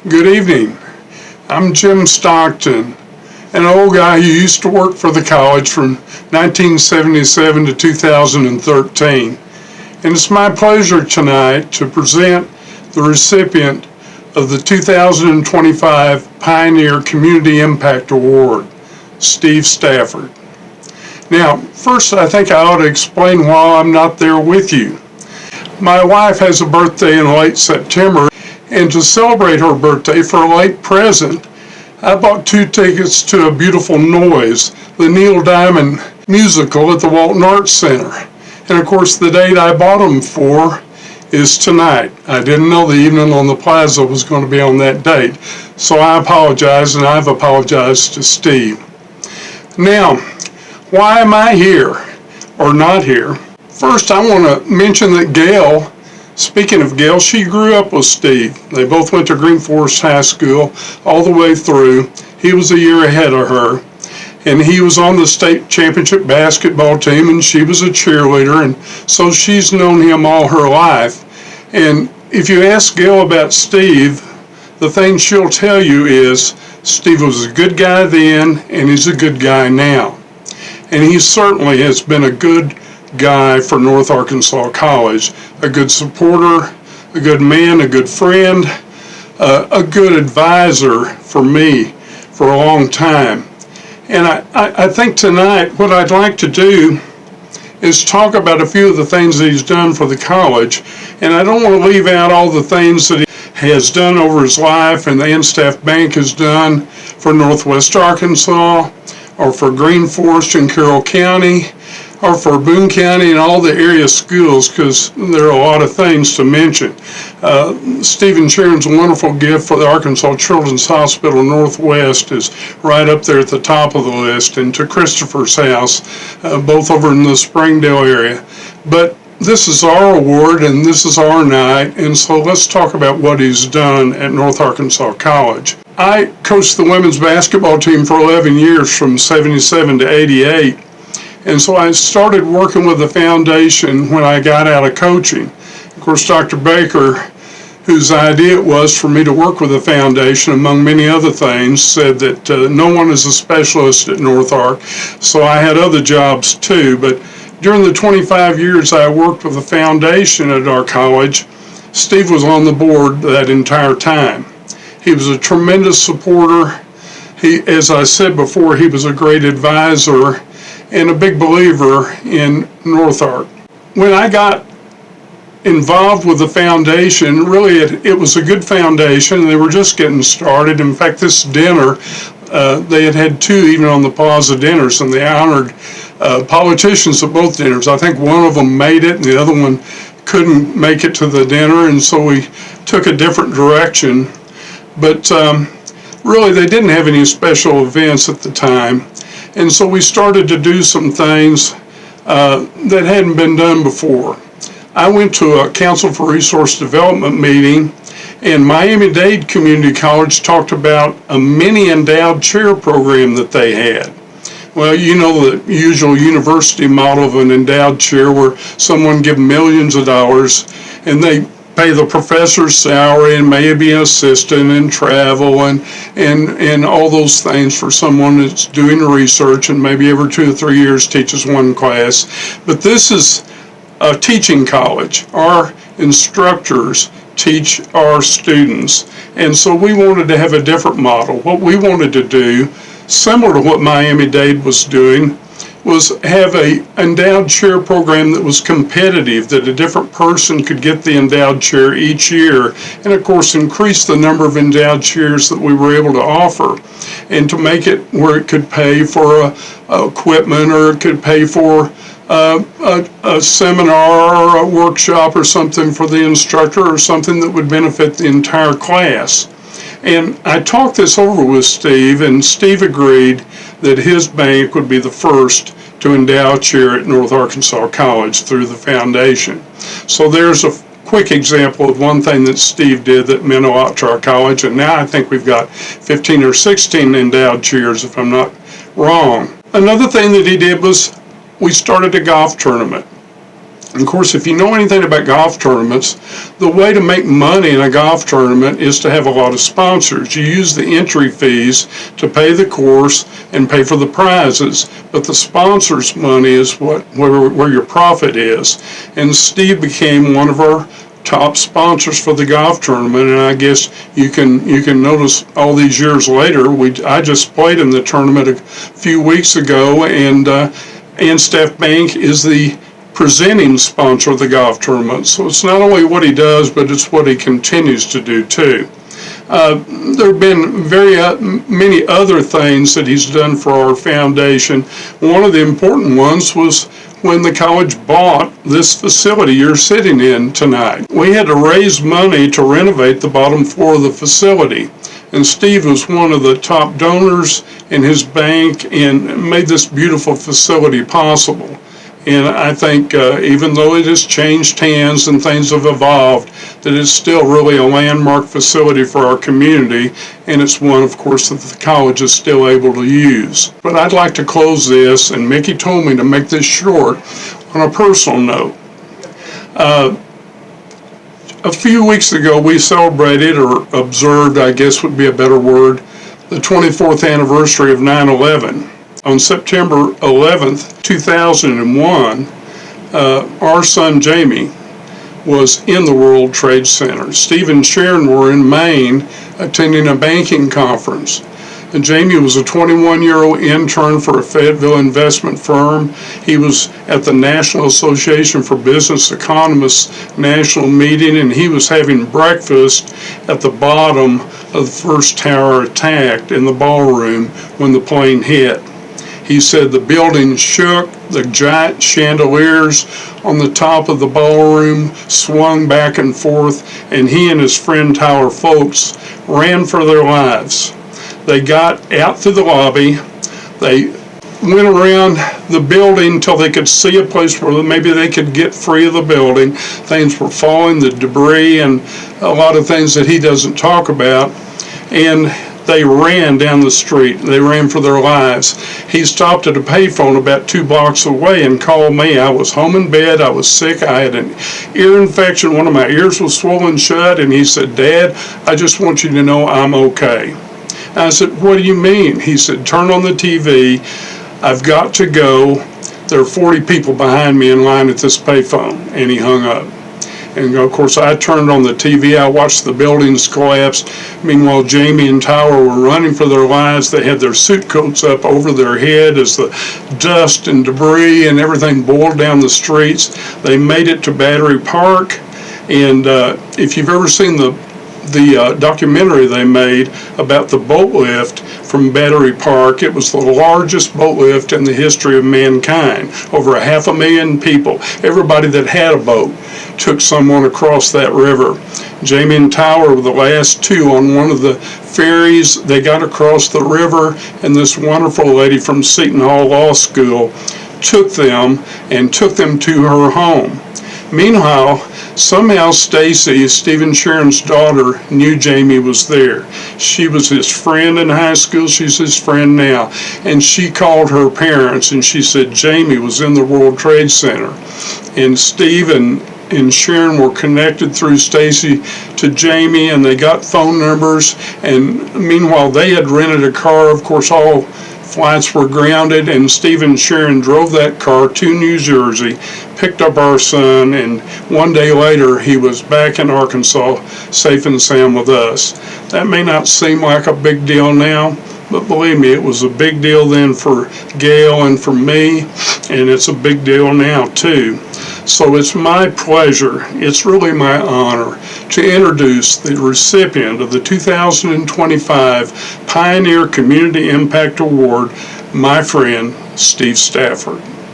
Good evening. I'm Jim Stockton, an old guy who used to work for the college from 1977 to 2013. And it's my pleasure tonight to present the recipient of the 2025 Pioneer Community Impact Award, Steve Stafford. Now, first I think I ought to explain why I'm not there with you. My wife has a birthday in late September, and to celebrate her birthday for a late present, I bought 2 tickets to A Beautiful Noise, the Neil Diamond musical at the Walton Arts Center. And of course, the date I bought them for is tonight. I didn't know the evening on the plaza was going to be on that date. So I apologize, and I've apologized to Steve. Now, why am I here or not here? First, I want to mention that Gail, speaking of Gail, she grew up with Steve. They both went to Green Forest High School all the way through. He was a year ahead of her, and he was on the state championship basketball team, and she was a cheerleader, and so she's known him all her life. And if you ask Gail about Steve, the thing she'll tell you is Steve was a good guy then, and he's a good guy now. And he certainly has been a good guy for North Arkansas College, a good supporter, a good man, a good friend, a good advisor for me for a long time. And I think tonight what I'd like to do is talk about a few of the things that he's done for the college. And I don't want to leave out all the things that he has done over his life and the Instaff Bank has done for Northwest Arkansas, or for Green Forest in Carroll County, or for Boone County and all the area schools, because there are a lot of things to mention. Stephen Sharon's wonderful gift for the Arkansas Children's Hospital Northwest is right up there at the top of the list, and to Christopher's house, both over in the Springdale area. But this is our award and this is our night, and so let's talk about what he's done at North Arkansas College. I coached the women's basketball team for 11 years, from 77 to 88. And so I started working with the foundation when I got out of coaching. Of course, Dr. Baker, whose idea it was for me to work with the foundation, among many other things, said that no one is a specialist at North Ark, so I had other jobs too. But during the 25 years I worked with the foundation at our college, Steve was on the board that entire time. He was a tremendous supporter. As I said before, he was a great advisor and a big believer in North Ark. When I got involved with the foundation, really it was a good foundation. They were just getting started. In fact, this dinner, they had 2 even on the plaza dinners, and they honored politicians at both dinners. I think one of them made it and the other one couldn't make it to the dinner, and so we took a different direction. But really they didn't have any special events at the time. And so we started to do some things that hadn't been done before. I went to a Council for Resource Development meeting, and Miami-Dade Community College talked about a mini endowed chair program that they had. Well, you know the usual university model of an endowed chair where someone gives millions of dollars and they pay the professor's salary and maybe an assistant and travel and all those things for someone that's doing research and maybe every 2 or 3 years teaches one class. But this is a teaching college. Our instructors teach our students. And so we wanted to have a different model. What we wanted to do, similar to what Miami-Dade was doing, was have a endowed chair program that was competitive, that a different person could get the endowed chair each year, and of course increase the number of endowed chairs that we were able to offer, and to make it where it could pay for equipment, or it could pay for a seminar or a workshop or something for the instructor, or something that would benefit the entire class. And I talked this over with Steve, and Steve agreed that his bank would be the first to endow a chair at North Arkansas College through the foundation. So there's a quick example of one thing that Steve did that meant a lot to our college, and now I think we've got 15 or 16 endowed chairs, if I'm not wrong. Another thing that he did was we started a golf tournament. Of course, if you know anything about golf tournaments, the way to make money in a golf tournament is to have a lot of sponsors. You use the entry fees to pay the course and pay for the prizes, but the sponsors' money is where your profit is. And Steve became one of our top sponsors for the golf tournament, and I guess you can notice all these years later, I just played in the tournament a few weeks ago, and Staff Bank is the presenting sponsor of the golf tournament. So it's not only what he does, but it's what he continues to do too. There have been many other things that he's done for our foundation. One of the important ones was when the college bought this facility you're sitting in tonight. We had to raise money to renovate the bottom floor of the facility. And Steve was one of the top donors in his bank and made this beautiful facility possible. And I think even though it has changed hands and things have evolved, that it's still really a landmark facility for our community, and it's one, of course, that the college is still able to use. But I'd like to close this, and Mickey told me to make this short, on a personal note. A few weeks ago, we celebrated, or observed, I guess would be a better word, the 24th anniversary of 9/11. On September 11th, 2001, our son Jamie was in the World Trade Center. Steve and Sharon were in Maine attending a banking conference. And Jamie was a 21-year-old intern for a Fayetteville investment firm. He was at the National Association for Business Economists national meeting, and he was having breakfast at the bottom of the first tower attacked in the ballroom when the plane hit. He said the building shook, the giant chandeliers on the top of the ballroom swung back and forth, and he and his friend Tyler Folks ran for their lives. They got out through the lobby. They went around the building until they could see a place where maybe they could get free of the building. Things were falling, the debris, and a lot of things that he doesn't talk about. And they ran down the street. They ran for their lives. He stopped at a payphone about 2 blocks away and called me. I was home in bed. I was sick. I had an ear infection. One of my ears was swollen shut. And he said, "Dad, I just want you to know I'm okay." I said, "What do you mean?" He said, "Turn on the TV. I've got to go. There are 40 people behind me in line at this payphone." And he hung up. And of course, I turned on the TV. I watched the buildings collapse. Meanwhile, Jamie and Tyler were running for their lives. They had their suit coats up over their head as the dust and debris and everything boiled down the streets. They made it to Battery Park. And if you've ever seen the documentary they made about the boat lift from Battery Park, it was the largest boat lift in the history of mankind. Over 500,000 people, everybody that had a boat, took someone across that river. Jamie and Tyler were the last two on one of the ferries. They got across the river, and this wonderful lady from Seton Hall Law School took them to her home. Meanwhile, somehow Stacy, Steve and Sharon's daughter, knew Jamie was there. She was his friend in high school. She's his friend now. And she called her parents and she said Jamie was in the World Trade Center. And Steve and Sharon were connected through Stacy to Jamie, and they got phone numbers. And meanwhile, they had rented a car. Of course, all flights were grounded, and Steve and Sharon drove that car to New Jersey, picked up our son, and one day later he was back in Arkansas, safe and sound with us. That may not seem like a big deal now, but believe me, it was a big deal then for Gail and for me, and it's a big deal now too. So it's my pleasure, it's really my honor, to introduce the recipient of the 2025 Pioneer Community Impact Award, my friend, Steve Stafford.